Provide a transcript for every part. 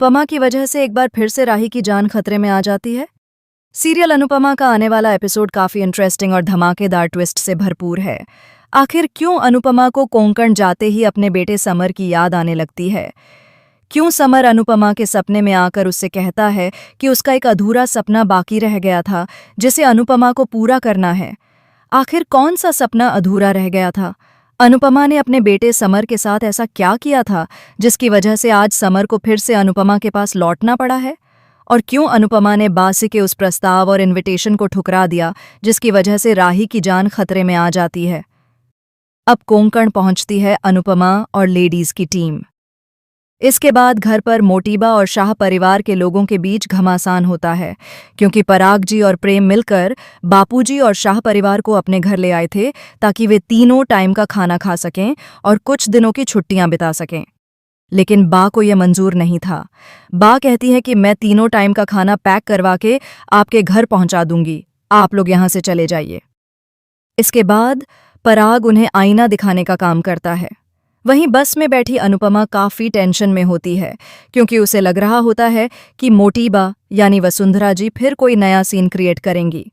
अनुपमा की वजह से एक बार फिर से राही की जान खतरे में आ जाती है। सीरियल अनुपमा का आने वाला एपिसोड काफी इंटरेस्टिंग और धमाकेदार ट्विस्ट से भरपूर है। आखिर क्यों अनुपमा को कोंकण जाते ही अपने बेटे समर की याद आने लगती है? क्यों समर अनुपमा के सपने में आकर उससे कहता है कि उसका एक अधूरा सपना बाकी रह गया था जिसे अनुपमा को पूरा करना है? आखिर कौन सा सपना अधूरा रह गया था? अनुपमा ने अपने बेटे समर के साथ ऐसा क्या किया था जिसकी वजह से आज समर को फिर से अनुपमा के पास लौटना पड़ा है? और क्यों अनुपमा ने बासी के उस प्रस्ताव और इनविटेशन को ठुकरा दिया जिसकी वजह से राही की जान खतरे में आ जाती है? अब कोंकण पहुंचती है अनुपमा और लेडीज की टीम। इसके बाद घर पर मोटीबा और शाह परिवार के लोगों के बीच घमासान होता है, क्योंकि पराग जी और प्रेम मिलकर बापूजी और शाह परिवार को अपने घर ले आए थे ताकि वे तीनों टाइम का खाना खा सकें और कुछ दिनों की छुट्टियां बिता सकें। लेकिन बा को यह मंजूर नहीं था। बा कहती है कि मैं तीनों टाइम का खाना पैक करवा के आपके घर पहुंचा दूंगी, आप लोग यहां से चले जाइए। इसके बाद पराग उन्हें आईना दिखाने का काम करता है। वहीं बस में बैठी अनुपमा काफी टेंशन में होती है, क्योंकि उसे लग रहा होता है कि मोटीबा यानी वसुंधरा जी फिर कोई नया सीन क्रिएट करेंगी।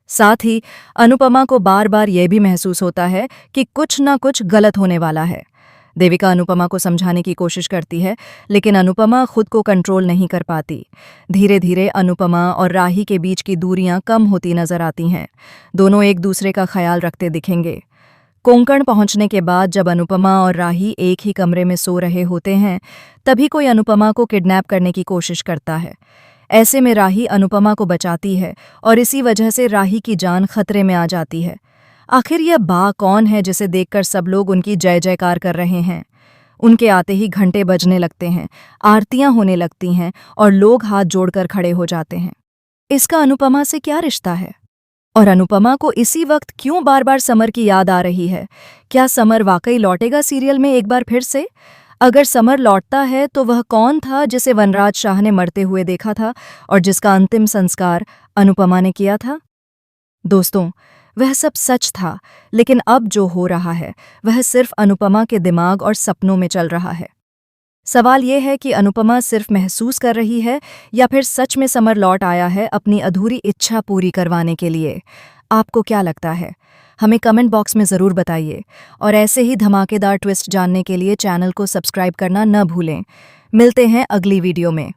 साथ ही अनुपमा को बार बार यह भी महसूस होता है कि कुछ ना कुछ गलत होने वाला है। देविका अनुपमा को समझाने की कोशिश करती है, लेकिन अनुपमा खुद को कंट्रोल नहीं कर पाती। धीरे धीरे अनुपमा और राही के बीच की दूरियां कम होती नजर आती हैं। दोनों एक दूसरे का ख्याल रखते दिखेंगे। कोंकण पहुंचने के बाद जब अनुपमा और राही एक ही कमरे में सो रहे होते हैं, तभी कोई अनुपमा को किडनैप करने की कोशिश करता है। ऐसे में राही अनुपमा को बचाती है और इसी वजह से राही की जान खतरे में आ जाती है। आखिर यह बा कौन है जिसे देखकर सब लोग उनकी जय जयकार कर रहे हैं? उनके आते ही घंटे बजने लगते हैं, आरतियां होने लगती हैं और लोग हाथ जोड़कर खड़े हो जाते हैं। इसका अनुपमा से क्या रिश्ता है? और अनुपमा को इसी वक्त क्यों बार बार समर की याद आ रही है? क्या समर वाकई लौटेगा सीरियल में एक बार फिर से? अगर समर लौटता है तो वह कौन था जिसे वनराज शाह ने मरते हुए देखा था और जिसका अंतिम संस्कार अनुपमा ने किया था? दोस्तों, वह सब सच था, लेकिन अब जो हो रहा है वह सिर्फ अनुपमा के दिमाग और सपनों में चल रहा है। सवाल यह है कि अनुपमा सिर्फ महसूस कर रही है या फिर सच में समर लौट आया है अपनी अधूरी इच्छा पूरी करवाने के लिए। आपको क्या लगता है? हमें कमेंट बॉक्स में ज़रूर बताइए और ऐसे ही धमाकेदार ट्विस्ट जानने के लिए चैनल को सब्सक्राइब करना न भूलें। मिलते हैं अगली वीडियो में।